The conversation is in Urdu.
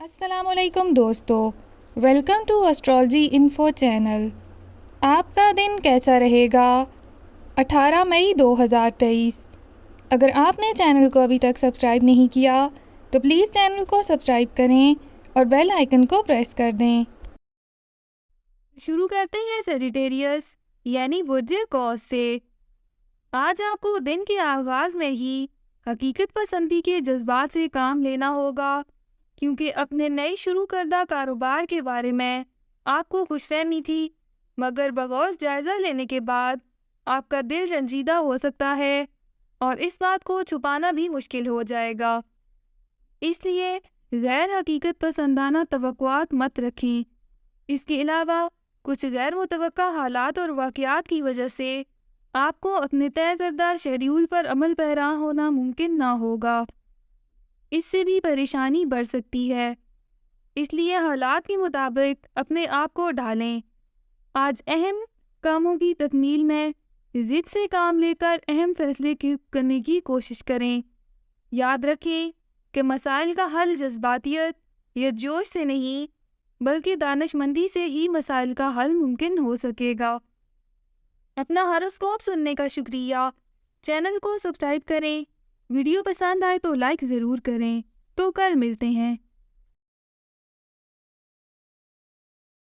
السلام علیکم دوستو، welcome to astrology info channel. آپ کا دن کیسا رہے گا؟ 18 مئی 2023۔ اگر آپ نے چینل کو ابھی تک سبسکرائب نہیں کیا تو پلیز چینل کو سبسکرائب کریں اور بیل آئیکن کو پریس کر دیں۔ شروع کرتے ہیں سیجیٹیریس یعنی برج قوس سے۔ آج آپ کو دن کے آغاز میں ہی حقیقت پسندی کے جذبات سے کام لینا ہوگا، کیونکہ اپنے نئے شروع کردہ کاروبار کے بارے میں آپ کو خوش فہمی تھی، مگر بغور جائزہ لینے کے بعد آپ کا دل رنجیدہ ہو سکتا ہے اور اس بات کو چھپانا بھی مشکل ہو جائے گا۔ اس لیے غیر حقیقت پسندانہ توقعات مت رکھیں۔ اس کے علاوہ کچھ غیر متوقع حالات اور واقعات کی وجہ سے آپ کو اپنے طے کردہ شیڈیول پر عمل پیرا ہونا ممکن نہ ہوگا۔ اس سے بھی پریشانی بڑھ سکتی ہے، اس لیے حالات کے مطابق اپنے آپ کو ڈھالیں۔ آج اہم کاموں کی تکمیل میں ضد سے کام لے کر اہم فیصلے کرنے کی کوشش کریں۔ یاد رکھیں کہ مسائل کا حل جذباتیت یا جوش سے نہیں بلکہ دانش مندی سے ہی مسائل کا حل ممکن ہو سکے گا۔ اپنا ہاروسکوپ سننے کا شکریہ۔ چینل کو سبسکرائب کریں۔ ویڈیو پسند آئے تو لائک ضرور کریں۔ تو کل ملتے ہیں۔